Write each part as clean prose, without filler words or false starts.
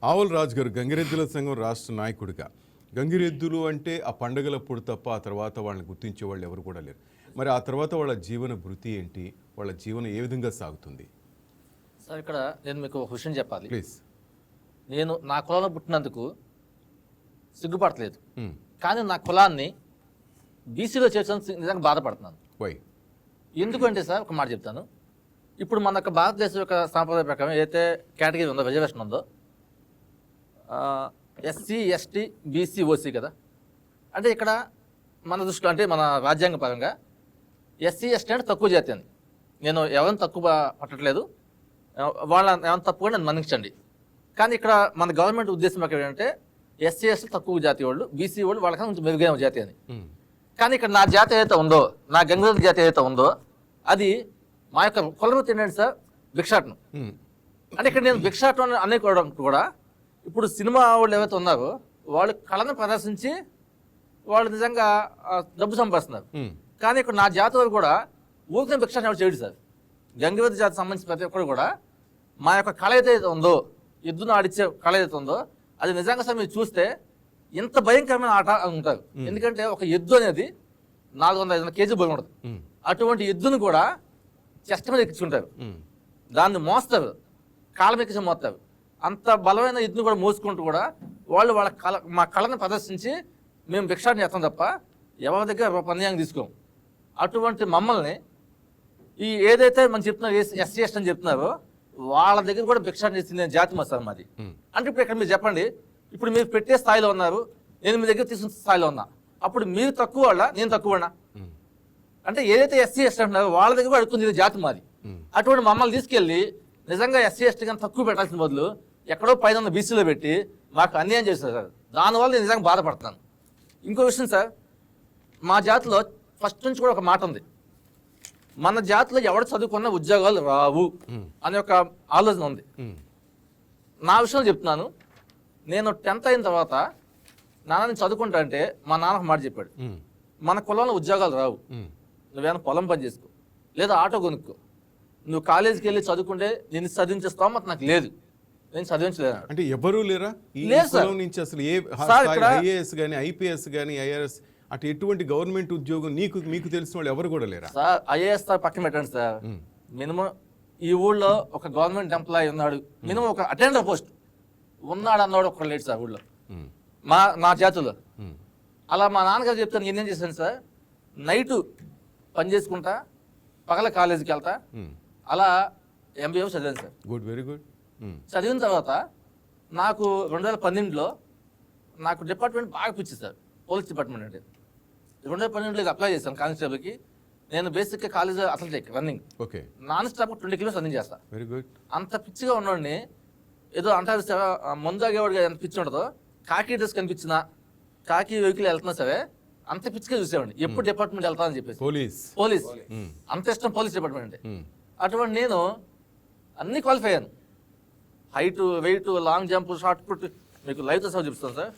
ఆవుల రాజు గారు గంగిరెద్దుల సంఘం రాష్ట్ర నాయకుడిగా, గంగిరెద్దులు అంటే ఆ పండుగలప్పుడు తప్ప ఆ తర్వాత వాళ్ళని గుర్తించే వాళ్ళు ఎవరు కూడా లేరు. మరి ఆ తర్వాత వాళ్ళ జీవన భృతి ఏంటి, వాళ్ళ జీవనం ఏ విధంగా సాగుతుంది? సార్ ఇక్కడ నేను మీకు ఒక విషయం చెప్పాలి. ప్లీజ్. నేను నా కులంలో పుట్టినందుకు సిగ్గుపడట్లేదు, కానీ నా కులాన్ని బీసీలో చేర్చడానికి నిజంగా బాధపడుతున్నాను. వై? ఎందుకంటే సార్ ఒక మాట చెప్తాను. ఇప్పుడు మన యొక్క భారతదేశం యొక్క సాంప్రదాయ ప్రకారం ఏదైతే కేటగిరీ ఉందో, రిజర్వేషన్ ఉందో, ఎస్సీ ఎస్టీ బీసీ ఓసీ కదా. అంటే ఇక్కడ మన దృష్టిలో అంటే మన రాజ్యాంగ పరంగా ఎస్సీ ఎస్టీ అంటే తక్కువ జాతి అని. నేను ఎవరిని తక్కువ పట్టట్లేదు, వాళ్ళ ఏమైనా తప్పుగా నన్ను మన్నించండి. కానీ ఇక్కడ మన గవర్నమెంట్ ఉద్దేశం ఏంటంటే ఎస్సీ ఎస్టీ తక్కువ జాతి వాళ్ళు, బీసీ వాళ్ళు వాళ్ళకన్నా కొంచెం మెరుగైన జాతి అని. కానీ ఇక్కడ నా జాతి ఏదైతే ఉందో, నా గంగిరెద్దు జాతి ఏదైతే ఉందో, అది మా యొక్క కులవృత్తి ఏంటంటే సార్ భిక్షాటనం. అంటే ఇక్కడ నేను భిక్షాటనం అనే కూడా ఇప్పుడు సినిమా వాళ్ళు ఏవైతే ఉన్నారో వాళ్ళు కళను ప్రదర్శించి వాళ్ళు నిజంగా డబ్బు సంపాదిస్తున్నారు. కానీ ఇక్కడ నా జాతి వారు కూడా ఊరికే భిక్షాటనం చేయడు సార్. గంగిరెద్దు జాతికి సంబంధించిన ప్రతి ఒక్కరు కూడా మా యొక్క కళ ఏదైతే ఉందో, ఎద్దును ఆడిచ్చే కళ ఏదైతే ఉందో, అది నిజంగా సార్ మీరు చూస్తే ఇంత భయంకరమైన ఆట ఉంటారు. ఎందుకంటే ఒక ఎద్దు అనేది 400-500 కేజీ బరువు ఉంటుంది. అటువంటి ఎద్దును కూడా చెస్ట్ మీద ఎక్కించుకుంటారు, దాన్ని మోస్తారు, కాళ్ళ ఎక్కించి మోస్తారు. అంత బలమైన ఎద్దును కూడా మోసుకుంటూ కూడా వాళ్ళు వాళ్ళ మా కళను ప్రదర్శించి మేము భిక్షాటన చేస్తాం తప్ప ఎవరి దగ్గర పన్యాయం తీసుకోం. అటువంటి మమ్మల్ని ఈ ఏదైతే మనం చెప్తున్నారు ఎస్సీ ఎస్టీ అని చెప్తున్నారో వాళ్ళ దగ్గర కూడా భిక్షాటన చేసింది జాతి మా సార్ మాది. అంటే ఇప్పుడు ఇక్కడ మీరు చెప్పండి, ఇప్పుడు మీరు పెట్టే స్థాయిలో ఉన్నారు, నేను మీ దగ్గర తీసుకున్న స్థాయిలో ఉన్నా, అప్పుడు మీరు తక్కువ వాళ్ళ నేను తక్కువనా? అంటే ఏదైతే ఎస్సీ ఎస్టీ అంటున్నారో వాళ్ళ దగ్గర అడుగుతుంది జాతి మాది. అటువంటి మమ్మల్ని తీసుకెళ్ళి నిజంగా ఎస్సీ ఎస్టీ కానీ తక్కువ పెట్టాల్సిన బదులు ఎక్కడో పైన బీసీలో పెట్టి మాకు అన్యాయం చేస్తారు సార్. దానివల్ల నేను నిజంగా బాధపడతాను. ఇంకో విషయం సార్, మా జాతిలో ఫస్ట్ నుంచి కూడా ఒక మాట ఉంది, మన జాతిలో ఎవడు చదువుకున్న ఉద్యోగాలు రావు అనే ఒక ఆలోచన ఉంది. నా విషయంలో చెప్తున్నాను, నేను 10th అయిన తర్వాత నాన్న చదువుకుంటా అంటే మా నాన్న మాట చెప్పాడు, మన కులంలో ఉద్యోగాలు రావు, నువ్వేమైనా పొలం పని చేసుకో లేదా ఆటో కొనుక్కో, నువ్వు కాలేజీకి వెళ్ళి చదువుకుంటే నేను చదివించే స్తోమత నాకు లేదు, నేను చదివించలేదు. అంటే ఎవరూ లేరా నుంచి అసలు ఐఏఎస్ కానీ ఐపీఎస్ కానీ ఐఆర్ఎస్ అటు ఎటువంటి గవర్నమెంట్ ఉద్యోగం మీకు తెలిసిన వాళ్ళు ఎవరు కూడా లేరా? సార్ ఐఏఎస్ సార్ పక్కన పెట్టండి సార్, మినిమం ఈ ఊళ్ళో ఒక గవర్నమెంట్ ఎంప్లాయీ ఉన్నాడు, మినిమం ఒక అటెండర్ పోస్ట్ ఉన్నాడు అన్నాడు ఒక లేడు సార్ ఊళ్ళో నా జాతుల్లో. అలా మా నాన్నగారు చెప్తాను, నేనేం చేశాను సార్, నైటు పని చేసుకుంటా పగల కాలేజీకి వెళ్తా, అలా MBA చదివాను సార్. Good, very good. చదివిన తర్వాత నాకు 2012లో నాకు డిపార్ట్మెంట్ బాగా పిచ్చింది సార్, పోలీస్ డిపార్ట్మెంట్. అంటే 2012లో అప్లై చేశాను కానిస్టేబుల్కి. నేను బేసిక్గా college athletic running, okay, non stop 20 kilometres running చేస్తా. Very good. అంత పిచ్చిగా ఉన్నవాడిని, ఏదో అంటారు సార్ ముందాగేవాడిగా ఎంత పిచ్చి ఉండదో, కాకి డ్రెస్ కనిపించినా కాకి వెహికల్ వెళ్తున్నా సరే అంత పిచ్చిగా చూసేవాడిని. ఎప్పుడు డిపార్ట్మెంట్ వెళ్తానని చెప్పేసి పోలీస్ అంత ఇష్టం పోలీస్ డిపార్ట్మెంట్ అంటే. అటువంటి నేను అన్ని క్వాలిఫై అయ్యాను, height weight long jump shot put, మీకు లైవ్తో సహా చూపిస్తాను సార్.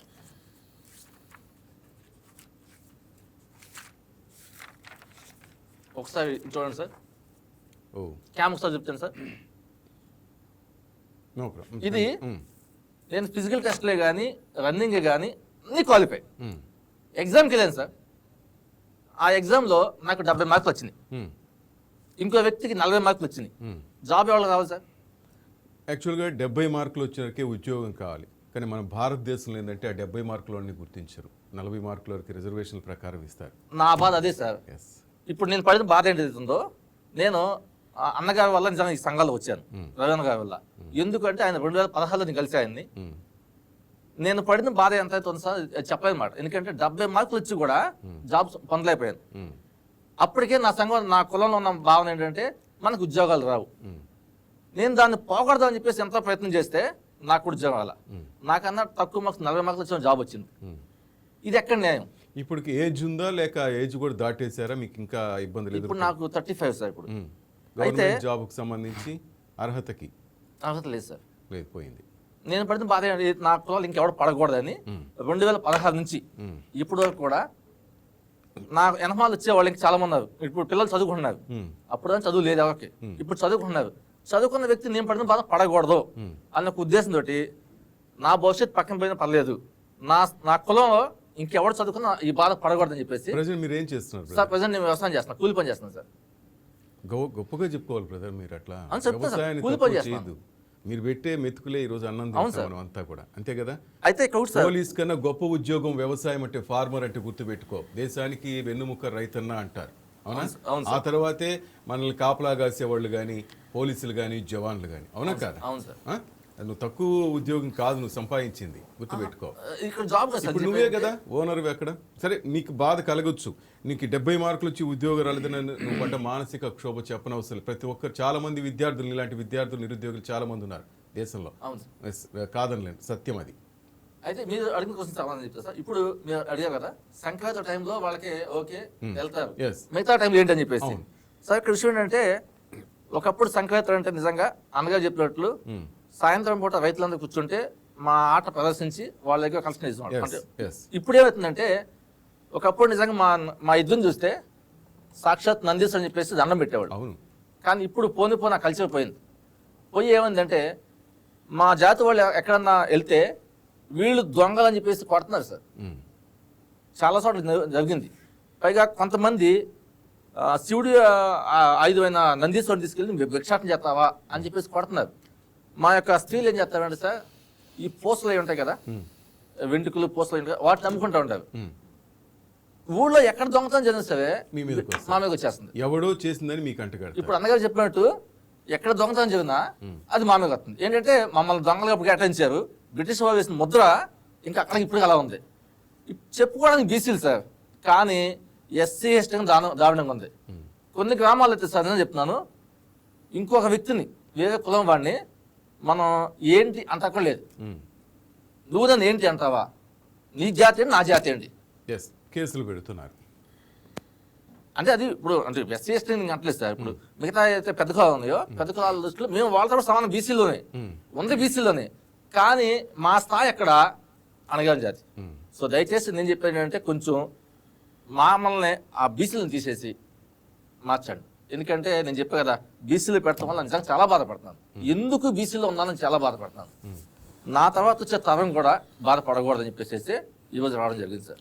ఒకసారి చూడండి సార్, క్యామ్ ఒకసారి చెప్తాను సార్. ఇది నేను ఫిజికల్ టెస్ట్లే కానీ రన్నింగ్ కానీ అన్ని క్వాలిఫై. ఎగ్జామ్కి వెళ్ళాను సార్, ఆ ఎగ్జామ్లో నాకు 70 మార్కులు వచ్చినాయి, ఇంకో వ్యక్తికి 40 మార్కులు వచ్చినాయి. జాబ్ ఎవరు కావాలి సార్? యాక్చువల్గా 70 మార్కులు వచ్చేవరకే ఉద్యోగం కావాలి, కానీ మన భారతదేశంలో ఏంటంటే ఆ 70 మార్కులన్నీ గుర్తించరు, 40 మార్కుల వరకు రిజర్వేషన్ల ప్రకారం ఇస్తారు. నా బాధ అదే సార్. ఇప్పుడు నేను పడిన బాధ ఏంటందో, నేను అన్నగారి వల్ల నిజంగా ఈ సంఘాలు వచ్చాను, రవీణ గారి వల్ల. ఎందుకంటే ఆయన 2016లో నేను కలిసి ఆయన్ని, నేను పడిన బాధ ఎంత అవుతుంది సార్ చెప్పలేమాట. ఎందుకంటే 70 మార్కులు వచ్చి కూడా జాబ్స్ పొందలేకపోయాను. అప్పటికే నా సంఘం నా కులంలో ఉన్న భావన ఏంటంటే మనకు ఉద్యోగాలు రావు. నేను దాన్ని పోకూడదని చెప్పేసి ఎంతో ప్రయత్నం చేస్తే నాకు ఉద్యోగం రాల. నాకన్నా తక్కువ మార్క్స్ 40 మార్కులు వచ్చిన జాబ్ వచ్చింది. ఇది ఎక్కడ న్యాయం? ఇప్పుడు ఏజ్ ఉందా లేక ఏజ్ కూడా దాటేసారా? మీకు ఇంకా ఇబ్బంది లేదు? ఇప్పుడు నాకు 35 సార్. ఇప్పుడు అయితే జాబ్కి సంబంధించి అర్హత లేదు సార్, లేకపోయింది. నేను పడిన బాధ నా కులాలు ఇంకెవడ పడకూడదని 2016 నుంచి ఇప్పటి వరకు కూడా నా వెనకమాలు వచ్చే వాళ్ళు ఇంకా చాలా మంది ఉన్నారు. ఇప్పుడు పిల్లలు చదువుకుంటున్నారు, అప్పుడు చదువు లేదు ఎవరికి, ఇప్పుడు చదువుకుంటున్నారు. చదువుకున్న వ్యక్తి నేను పడిన బాధ పడకూడదు అన్న ఉద్దేశంతో నా భవిష్యత్తు పక్కన పోయినా పర్లేదు, నా కులంలో ఇంకెవరు చదువుకున్నా ఈ బాధ పడకూడదని చెప్పేసి. ప్రజెంట్ మీరు ఏం చేస్తున్నారు సార్ ప్రజెంట్ నేను వ్యవసాయం చేస్తున్నా, కూలి పని చేస్తున్నాను సార్. గొప్పగా చెప్పుకోవాలి బ్రదర్ మీరు అట్లా. అవును సార్, వ్యవసాయాన్ని కూలి తక్కువ పని చేస్తున్నాను. చేయదు. మీరు పెట్టే మెతుకులే ఈ రోజు అన్నం తింటాం మనం అంతా కూడా, అంతే కదా. అయితే ఇక్కడ ఒకటి సార్, పోలీస్ కన్నా గొప్ప ఉద్యోగం వ్యవసాయం అంటే, ఫార్మర్ అంటే గుర్తుపెట్టుకో. దేశానికి వెన్నుముక్క రైతన్న అంటారు, అవునా? అవును ఆ తర్వాతే మనల్ని కాపలా కాసేవాళ్ళు కానీ, పోలీసులు కానీ, జవాన్లు కానీ, అవునా కాదా? అవును సార్. ఆ? నువ్వు తక్కువ ఉద్యోగం కాదు నువ్వు సంపాదించింది, గుర్తుపెట్టుకో. ఇక్కడ జాబ్ కదా సార్. ఇప్పుడు నువ్వే కదా ఓనర్ ఎక్కడ. సరే నీకు బాధ కలగొచ్చు, నీకు 70 మార్కులు వచ్చి ఉద్యోగం రాలేదని నువ్వు పడ్డ మానసిక క్షోభ చెప్పనవసరం లేదు. ప్రతి ఒక్కరు, చాలా మంది విద్యార్థులు, ఇలాంటి విద్యార్థులు, నిరుద్యోగులు చాలా మంది ఉన్నారు దేశంలో. అవును సార్. కాదనలేను, సత్యం అది. అయితే మీరు అడిగిన క్వశ్చన్ సమాధానం చెప్తారు సార్. ఇప్పుడు మీరు అడిగారు కదా, సంక్రాంతి టైంలో వాళ్ళకి ఓకే వెళ్తారు, Yes. మిగతా టైంలో ఏంటని చెప్పేసి. సార్ ఇక్కడ విషయం ఏంటంటే, ఒకప్పుడు సంక్రాంతి అంటే నిజంగా అన్నగారు చెప్పినట్లు సాయంత్రం పూట రైతులందరూ కూర్చుంటే మా ఆట ప్రదర్శించి వాళ్ళ దగ్గర కలెక్షన్ ఇస్తున్నాం. అంటే Yes. ఇప్పుడు ఏమవుతుందంటే, ఒకప్పుడు నిజంగా మా ఇద్దరిని చూస్తే సాక్షాత్ నందీశ్వర్ అని చెప్పేసి దండం పెట్టేవాడు. అవును. కానీ ఇప్పుడు పోనీ ఆ కల్చర్ పోయింది. పోయి ఏమైందంటే, మా జాతి వాళ్ళు ఎక్కడన్నా వెళ్తే వీళ్ళు దొంగలని చెప్పేసి కొడుతున్నారు సార్. చాలా చోట్ల జరిగింది. పైగా కొంతమంది శివుడి ఆయుధమైన నందీశ్వరుని తీసుకెళ్ళి భిక్షాటన చేస్తావా అని చెప్పేసి కొడుతున్నారు. మా యొక్క స్త్రీలు ఏం చేస్తారంటే సార్, ఈ పూసలు అవి ఉంటాయి కదా, వెంట్రుకలు పూసలు ఉంటాయి, వాటిని నమ్ముకుంటూ ఉంటారు. ఊళ్ళో ఎక్కడ దొంగతనం జరిగినా సరే మీ మీదకి వస్తుంది. మా మీద వచ్చేస్తుంది. ఎవడో చేసిందని మీకు అంటగాడు. ఇప్పుడు అన్నగారు చెప్పినట్టు ఎక్కడ దొంగతనం జరిగినా అది మా మీద వస్తుంది. ఏంటంటే మమ్మల్ని దొంగలుగా కేటాయించారు, బ్రిటిష్ వాళ్ళు వేసిన ముద్ర ఇంకా అక్కడికి ఇప్పుడు అలా ఉంది. చెప్పుకోవడానికి బీసీలు సార్, కానీ ఎస్సీ ఎస్టీ దారుణంగా ఉంది. కొన్ని గ్రామాలు అయితే సార్ నేను చెప్తున్నాను, ఇంకొక వ్యక్తిని వేరే కులం వాడిని మనం ఏంటి అంత అక్కడ లేదు, నువ్వు నన్ను ఏంటి అంటావా, నీ జాతి ఏంటి నా జాతి ఏంటి, కేసులు పెడుతున్నారు. అంటే అది ఇప్పుడు అంటే ఎస్సీ ఎస్టీ అంటలేదు సార్. ఇప్పుడు మిగతా అయితే పెద్ద కులాలు ఉన్నాయో, పెద్ద కులాల దృష్టిలో మేము వాళ్ళతో కూడా సమానం, బీసీలోనే ఉంది, బీసీలోనే. కానీ మా స్థాయి ఎక్కడ అణగారిన జాతి. సో దయచేసి నేను చెప్పేది ఏంటంటే, కొంచెం మమ్మల్ని ఆ బీసీలను తీసేసి మార్చండి. ఎందుకంటే నేను చెప్పే కదా, బీసీలు పెడతాం వల్ల నిజంగా చాలా బాధపడుతున్నాను. ఎందుకు బీసీలో ఉన్నానని చాలా బాధపడుతున్నాను. నా తర్వాత వచ్చే తరం కూడా బాధపడకూడదని చెప్పేసి ఈరోజు రావడం జరిగింది సార్.